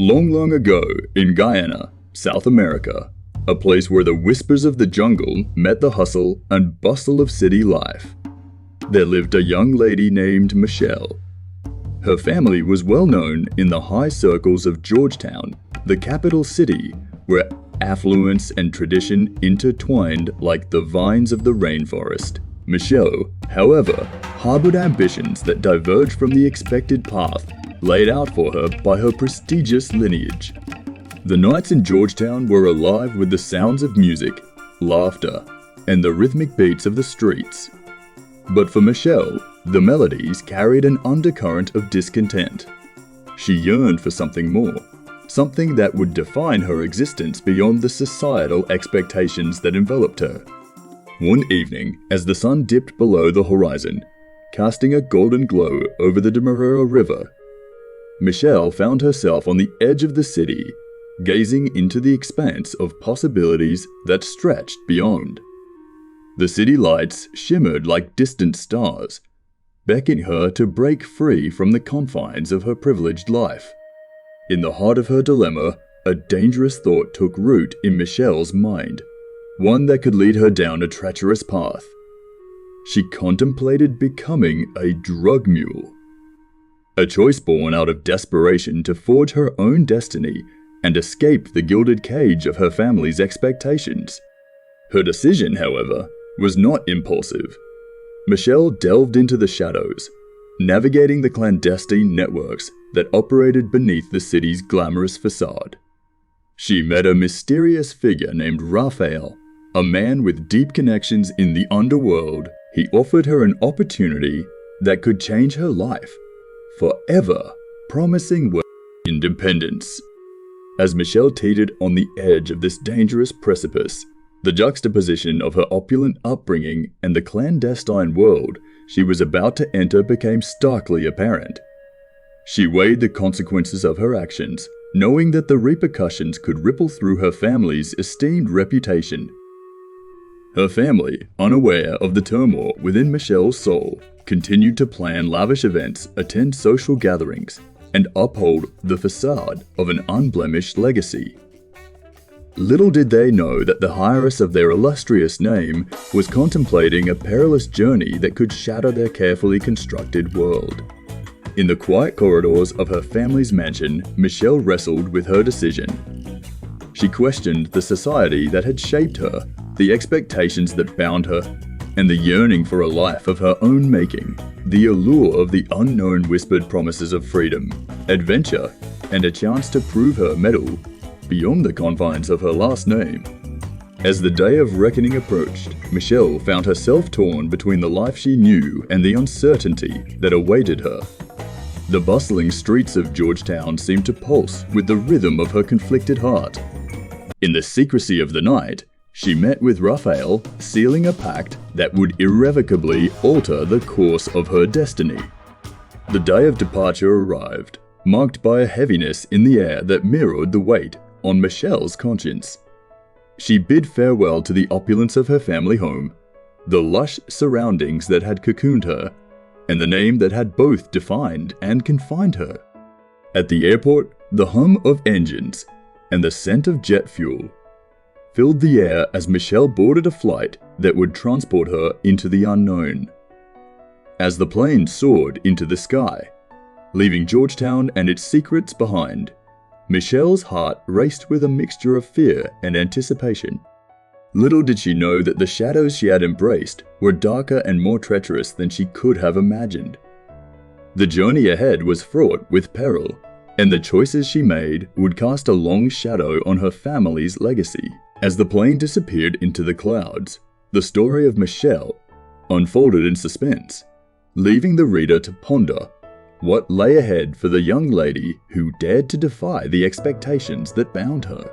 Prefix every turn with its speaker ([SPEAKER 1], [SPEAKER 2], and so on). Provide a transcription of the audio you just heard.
[SPEAKER 1] Long, long ago, in Guyana, South America, a place where the whispers of the jungle met the hustle and bustle of city life, there lived a young lady named Michelle. Her family was well known in the high circles of Georgetown, the capital city, where affluence and tradition intertwined like the vines of the rainforest. Michelle, however, harbored ambitions that diverged from the expected path laid out for her by her prestigious lineage. The nights in Georgetown were alive with the sounds of music, laughter, and the rhythmic beats of the streets. But for Michelle, the melodies carried an undercurrent of discontent. She yearned for something more, something that would define her existence beyond the societal expectations that enveloped her. One evening, as the sun dipped below the horizon, casting a golden glow over the Demerara River, Michelle found herself on the edge of the city, gazing into the expanse of possibilities that stretched beyond. The city lights shimmered like distant stars, beckoning her to break free from the confines of her privileged life. In the heart of her dilemma, a dangerous thought took root in Michelle's mind, one that could lead her down a treacherous path. She contemplated becoming a drug mule. A choice born out of desperation to forge her own destiny and escape the gilded cage of her family's expectations. Her decision, however, was not impulsive. Michelle delved into the shadows, navigating the clandestine networks that operated beneath the city's glamorous facade. She met a mysterious figure named Raphael, a man with deep connections in the underworld. He offered her an opportunity that could change her life forever, promising independence. As Michelle teetered on the edge of this dangerous precipice, the juxtaposition of her opulent upbringing and the clandestine world she was about to enter became starkly apparent. She weighed the consequences of her actions, knowing that the repercussions could ripple through her family's esteemed reputation. Her family, unaware of the turmoil within Michelle's soul, continued to plan lavish events, attend social gatherings, and uphold the facade of an unblemished legacy. Little did they know that the heiress of their illustrious name was contemplating a perilous journey that could shatter their carefully constructed world. In the quiet corridors of her family's mansion, Michelle wrestled with her decision. She questioned the society that had shaped her, the expectations that bound her, and the yearning for a life of her own making. The allure of the unknown whispered promises of freedom, adventure, and a chance to prove her mettle beyond the confines of her last name. As the day of reckoning approached, Michelle found herself torn between the life she knew and the uncertainty that awaited her. The bustling streets of Georgetown seemed to pulse with the rhythm of her conflicted heart. In the secrecy of the night, she met with Raphael, sealing a pact that would irrevocably alter the course of her destiny. The day of departure arrived, marked by a heaviness in the air that mirrored the weight on Michelle's conscience. She bid farewell to the opulence of her family home, the lush surroundings that had cocooned her, and the name that had both defined and confined her. At the airport, the hum of engines and the scent of jet fuel filled the air as Michelle boarded a flight that would transport her into the unknown. As the plane soared into the sky, leaving Georgetown and its secrets behind, Michelle's heart raced with a mixture of fear and anticipation. Little did she know that the shadows she had embraced were darker and more treacherous than she could have imagined. The journey ahead was fraught with peril, and the choices she made would cast a long shadow on her family's legacy. As the plane disappeared into the clouds, the story of Michelle unfolded in suspense, leaving the reader to ponder what lay ahead for the young lady who dared to defy the expectations that bound her.